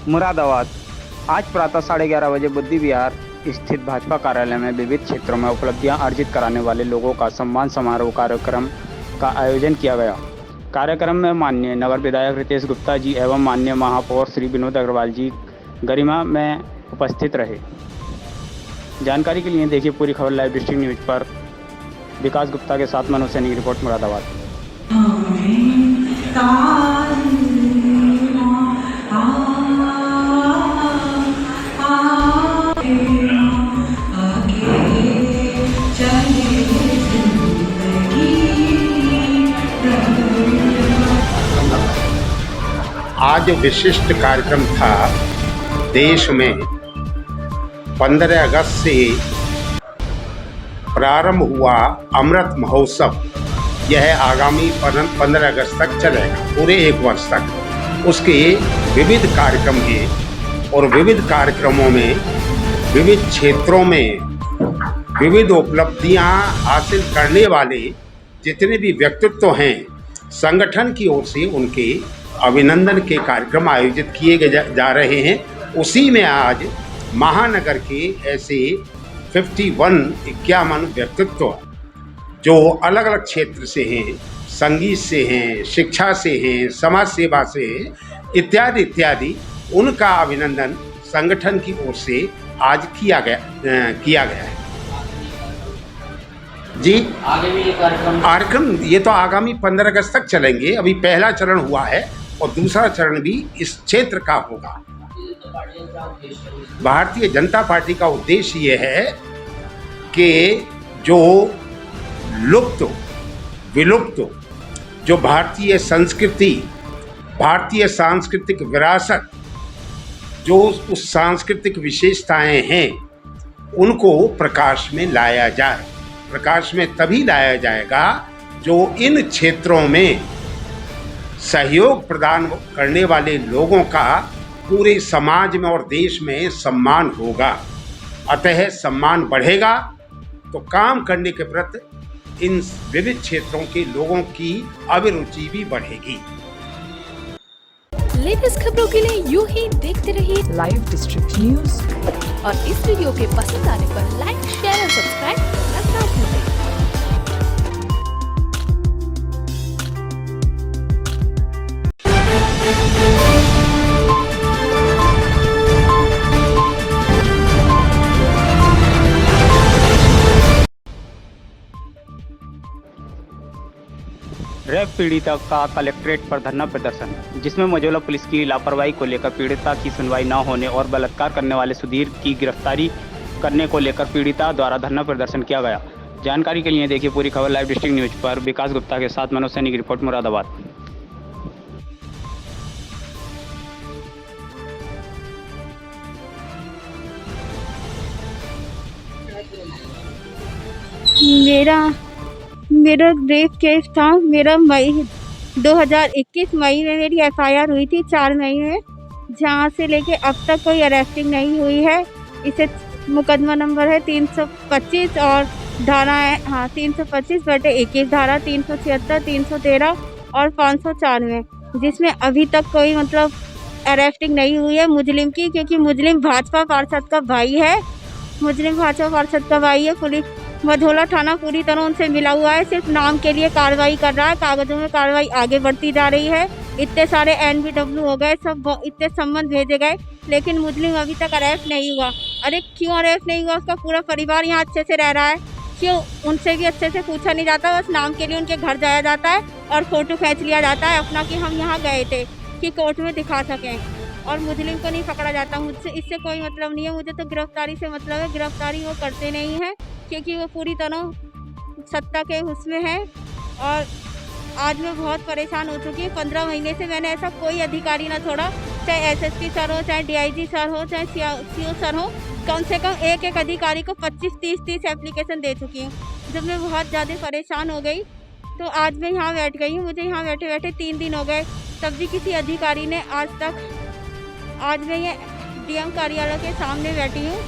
मुरादाबाद। आज प्रातः 11:30 बजे बुद्धि विहार स्थित भाजपा कार्यालय में विविध क्षेत्रों में उपलब्धियां अर्जित कराने वाले लोगों का सम्मान समारोह कार्यक्रम का आयोजन किया गया। कार्यक्रम में माननीय नगर विधायक रितेश गुप्ता जी एवं माननीय महापौर श्री विनोद अग्रवाल जी गरिमा में उपस्थित रहे। जानकारी के लिए देखिए पूरी खबर लाइव डिस्ट्रिक्ट न्यूज पर। विकास गुप्ता के साथ मनोज सैनी की रिपोर्ट, मुरादाबाद। आज विशिष्ट कार्यक्रम था। देश में 15 अगस्त से प्रारंभ हुआ अमृत महोत्सव। यह आगामी 15 अगस्त तक चलेगा, पूरे एक वर्ष तक। उसके विविध कार्यक्रम हैं और विविध कार्यक्रमों में विविध क्षेत्रों में विविध उपलब्धियां हासिल करने वाले जितने भी व्यक्तित्व हैं, संगठन की ओर से उनके अभिनंदन के कार्यक्रम आयोजित किए जा रहे हैं। उसी में आज महानगर के ऐसे 51 व्यक्तित्व जो अलग अलग क्षेत्र से हैं, संगीत से हैं, शिक्षा से हैं, समाज सेवा से हैं, इत्यादि इत्यादि, उनका अभिनंदन संगठन की ओर से आज किया गया है। जी, आगे भी ये कार्यक्रम ये तो आगामी 15 अगस्त तक चलेंगे। अभी पहला चरण हुआ है और दूसरा चरण भी इस क्षेत्र का होगा। भारतीय जनता पार्टी का उद्देश्य ये है कि जो विलुप्त जो भारतीय संस्कृति, भारतीय सांस्कृतिक विरासत, जो उस सांस्कृतिक विशेषताएं हैं, उनको प्रकाश में लाया जाए। प्रकाश में तभी लाया जाएगा जो इन क्षेत्रों में सहयोग प्रदान करने वाले लोगों का पूरे समाज में और देश में सम्मान होगा। अतः सम्मान बढ़ेगा तो काम करने के प्रति इन विविध क्षेत्रों के लोगों की अभिरुचि भी बढ़ेगी। लेटेस्ट खबरों के लिए यूं ही देखते रहिए लाइव डिस्ट्रिक्ट न्यूज और इस वीडियो के पसंद आने पर लाइक, शेयर और सब्सक्राइब करना ना भूलें। रेप पीड़िता का कलेक्ट्रेट पर धरना प्रदर्शन, जिसमें मझौला पुलिस की लापरवाही को लेकर पीड़िता की सुनवाई न होने और बलात्कार करने वाले सुधीर की गिरफ्तारी करने को लेकर पीड़िता द्वारा धरना प्रदर्शन किया गया। जानकारी के लिए देखिए पूरी खबर लाइव डिस्ट्रिक्ट न्यूज पर। विकास गुप्ता के साथ मनोज सैनी की रिपोर्ट, मुरादाबाद। मेरा रेप केस था। मेरा 2021 मई में मेरी FIR हुई थी, 4 मई में, जहाँ से लेके अब तक कोई अरेस्टिंग नहीं हुई है। इसे मुकदमा नंबर है 325 और धारा है 325/21, धारा 376, 313 और 504 में, जिसमें अभी तक कोई मतलब अरेस्टिंग नहीं हुई है मुजरिम की, क्योंकि मुजरिम भाजपा पार्षद का भाई है। पुलिस मझौला थाना पूरी तरह उनसे मिला हुआ है, सिर्फ नाम के लिए कार्रवाई कर रहा है। कागजों में कार्रवाई आगे बढ़ती जा रही है। इतने सारे NBW हो गए, सब इतने संबंध भेजे गए, लेकिन मुजरिम अभी तक अरेस्ट नहीं हुआ। अरे क्यों अरेस्ट नहीं हुआ? उसका पूरा परिवार यहाँ अच्छे से रह रहा है, क्यों उनसे भी अच्छे से पूछा नहीं जाता? बस नाम के लिए उनके घर जाया जाता है और फोटो खींच लिया जाता है अपना कि हम यहाँ गए थे, कि कोर्ट में दिखा सकें, और मुजरिम को नहीं पकड़ा जाता। मुझसे इससे कोई मतलब नहीं है, मुझे तो गिरफ्तारी से मतलब है। गिरफ्तारी वो करते नहीं हैं क्योंकि वो पूरी तरह सत्ता के उसमें है। और आज मैं बहुत परेशान हो चुकी हूँ। 15 महीने से मैंने ऐसा कोई अधिकारी ना छोड़ा, चाहे SSP सर हो, चाहे DIG सर हो, चाहे CO सर हो, कम से कम एक अधिकारी को 25-30 एप्लीकेशन दे चुकी हूँ। जब मैं बहुत ज़्यादा परेशान हो गई तो आज मैं यहाँ बैठ गई हूँ। मुझे यहाँ बैठे बैठे 3 दिन हो गए, तब भी किसी अधिकारी ने आज मैं ये DM कार्यालय के सामने बैठी हूँ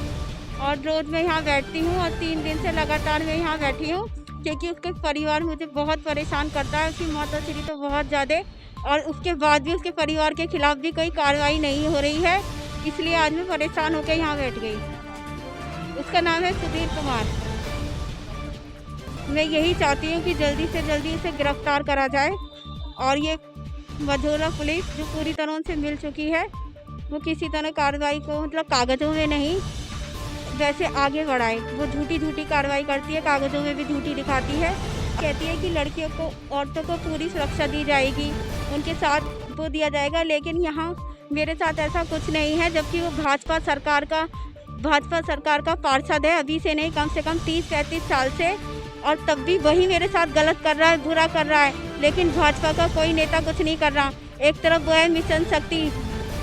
और रोज़ मैं यहाँ बैठती हूँ और 3 दिन से लगातार मैं यहाँ बैठी हूँ, क्योंकि उसके परिवार मुझे बहुत परेशान करता है। उसकी माता श्री तो बहुत ज़्यादा और उसके बाद भी उसके परिवार के खिलाफ भी कोई कार्रवाई नहीं हो रही है, इसलिए आज मैं परेशान होकर यहाँ बैठ गई। उसका नाम है सुधीर कुमार। मैं यही चाहती हूँ कि जल्दी से जल्दी इसे गिरफ्तार करा जाए और ये मझौला पुलिस जो पूरी तरह से मिल चुकी है वो किसी तरह कार्रवाई को मतलब कागज़ों में नहीं वैसे आगे बढ़ाए। वो झूठी कार्रवाई करती है, कागज़ों में भी झूठी दिखाती है। कहती है कि लड़कियों को, औरतों को पूरी सुरक्षा दी जाएगी, उनके साथ वो दिया जाएगा, लेकिन यहाँ मेरे साथ ऐसा कुछ नहीं है। जबकि वो भाजपा सरकार का पार्षद है, अभी से नहीं कम से कम 30-35 साल से, और तब भी वही मेरे साथ गलत कर रहा है, बुरा कर रहा है। लेकिन भाजपा का कोई नेता कुछ नहीं कर रहा। एक तरफ वो है मिशन शक्ति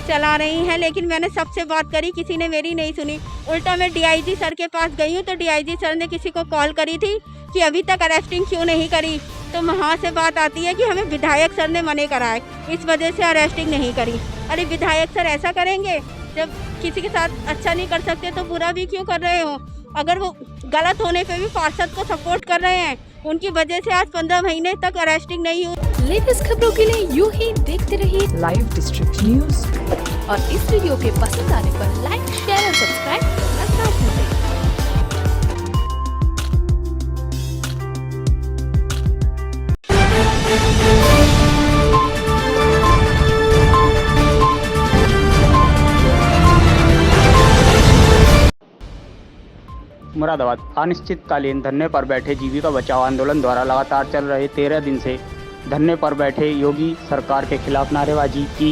चला रही है, लेकिन मैंने सबसे बात करी, किसी ने मेरी नहीं सुनी। उल्टा मैं डीआईजी सर के पास गई हूँ तो डीआईजी सर ने किसी को कॉल करी थी कि अभी तक अरेस्टिंग क्यों नहीं करी, तो वहाँ से बात आती है कि हमें विधायक सर ने मना करा है, इस वजह से अरेस्टिंग नहीं करी। अरे विधायक सर ऐसा करेंगे? जब किसी के साथ अच्छा नहीं कर सकते तो बुरा भी क्यों कर रहे हो? अगर वो गलत होने पे भी पार्षद को सपोर्ट कर रहे हैं, उनकी वजह से आज 15 महीने तक अरेस्टिंग नहीं हुई। लेटेस्ट खबरों के लिए यूं ही देखते रहिए लाइव डिस्ट्रिक्ट न्यूज और इस वीडियो के पसंद आने पर लाइक, शेयर और सब्सक्राइब करना ना भूलें। मुरादाबाद अनिश्चितकालीन धरने पर बैठे जीविका बचाओ आंदोलन द्वारा लगातार चल रहे 13 दिन से धरने पर बैठे योगी सरकार के खिलाफ नारेबाजी की।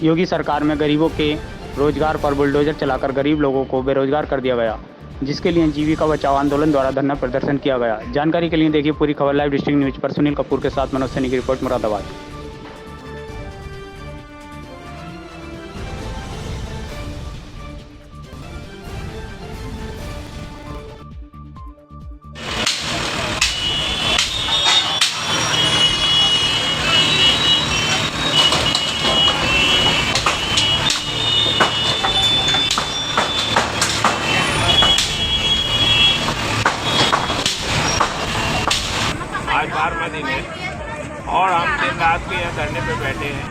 योगी सरकार में गरीबों के रोजगार पर बुलडोजर चलाकर गरीब लोगों को बेरोजगार कर दिया गया, जिसके लिए जीविका बचाओ आंदोलन द्वारा धरना प्रदर्शन किया गया। जानकारी के लिए देखिए पूरी खबर लाइव डिस्ट्रिक्ट न्यूज पर। सुनील कपूर के साथ मनोज सैनी की रिपोर्ट, मुरादाबाद। आज 12वां दिन है और हम दिन रात के यहाँ धरने पे बैठे हैं।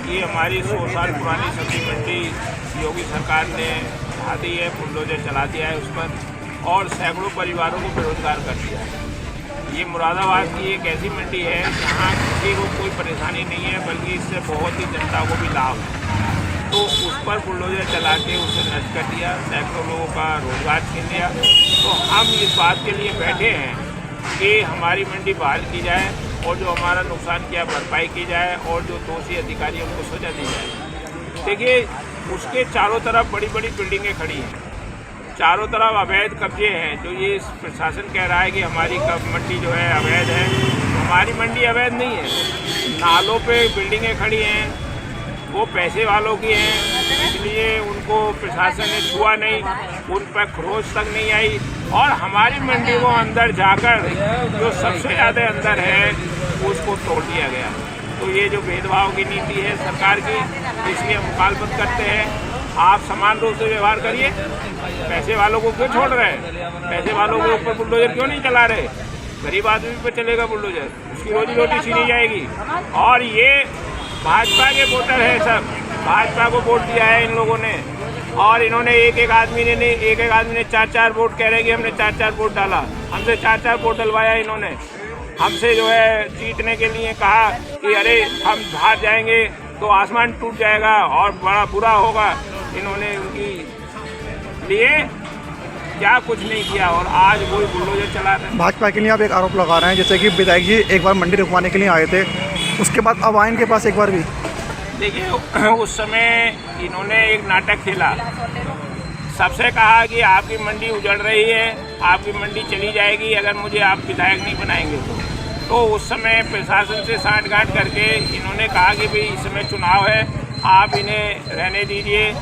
ये हमारी 100 साल पुरानी सब्जी मंडी योगी सरकार ने ढा दी है, बुलडोजर चला दिया है उस पर और सैकड़ों परिवारों को बेरोजगार कर दिया है। ये मुरादाबाद की एक ऐसी मंडी है जहाँ किसी को कोई परेशानी नहीं है, बल्कि इससे बहुत ही जनता को भी लाभ है। तो उस पर बुलडोजर चला के उसे नष्ट कर दिया, सैकड़ों लोगों का रोजगार छीन लिया। तो हम इस बात के लिए बैठे हैं कि हमारी मंडी बहाल की जाए और जो हमारा नुकसान किया भरपाई की जाए और जो दोषी अधिकारी उनको सजा दी जाए। देखिए, उसके चारों तरफ बड़ी बड़ी बिल्डिंगें खड़ी हैं, चारों तरफ अवैध कब्जे हैं। जो ये प्रशासन कह रहा है कि हमारी मंडी जो है अवैध है, हमारी मंडी अवैध नहीं है। नालों पे बिल्डिंगें खड़ी हैं, वो पैसे वालों की हैं, इसलिए उनको प्रशासन ने छुआ नहीं, उन पर खरोच तक नहीं आई। और हमारी मंडी को अंदर जाकर जो सबसे ज़्यादा अंदर है उसको तोड़ दिया गया। तो ये जो भेदभाव की नीति है सरकार की, इसलिए मुखालफत करते हैं। आप समान रूप से व्यवहार करिए, पैसे वालों को क्यों छोड़ रहे हैं? पैसे वालों के ऊपर बुलडोजर क्यों नहीं चला रहे? गरीब आदमी पर चलेगा बुलडोजर, उसकी रोजी रोटी छीनी जाएगी। और ये भाजपा के वोटर है, सब भाजपा को वोट दिया है इन लोगों ने। और इन्होंने एक आदमी ने 4-4 वोट कह रहे हैं कि हमने 4-4 वोट डाला, हमसे 4-4 वोट डलवाया इन्होंने। हमसे जो है जीतने के लिए कहा कि अरे हम हार जाएंगे तो आसमान टूट जाएगा और बड़ा बुरा होगा। इन्होंने उनकी लिए क्या कुछ नहीं किया और आज वही बुलडोजर चला रहे हैं। भाजपा के लिए आप एक आरोप लगा रहे हैं, जैसे कि विधायक जी एक बार मंडी रुकवाने के लिए आए थे, उसके बाद अब आए इनके पास एक बार भी। देखिए, उस समय इन्होंने एक नाटक खेला, सबसे कहा कि आपकी मंडी उजड़ रही है, आपकी मंडी चली जाएगी अगर मुझे आप विधायक नहीं बनाएंगे तो उस समय प्रशासन से साठगांठ करके इन्होंने कहा कि भाई इस समय चुनाव है, आप इन्हें रहने दीजिए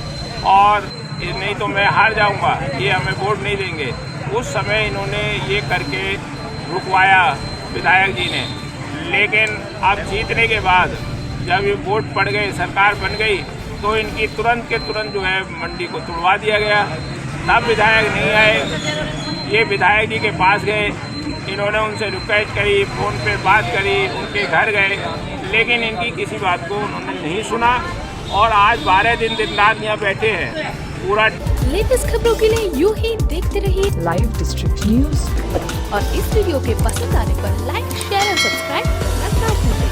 और नहीं तो मैं हार जाऊंगा, ये हमें वोट नहीं देंगे। उस समय इन्होंने ये करके रुकवाया विधायक जी ने। लेकिन अब जीतने के बाद जब ये वोट पड़ गए, सरकार बन गई, तो इनकी तुरंत के तुरंत जो है मंडी को तुड़वा दिया गया। तब विधायक नहीं आए, ये विधायक जी के पास गए, इन्होंने उनसे रिक्वेस्ट करी, फ़ोन पे बात करी, उनके घर गए, लेकिन इनकी किसी बात को उन्होंने नहीं सुना और आज 12 दिन रात यहाँ बैठे हैं। पूरा लेटेस्ट खबरों के लिए यूं ही देखते रहिए लाइव डिस्ट्रिक्ट न्यूज और इस वीडियो के पसंद आने पर लाइक, शेयर और सब्सक्राइब करना ना भूलें।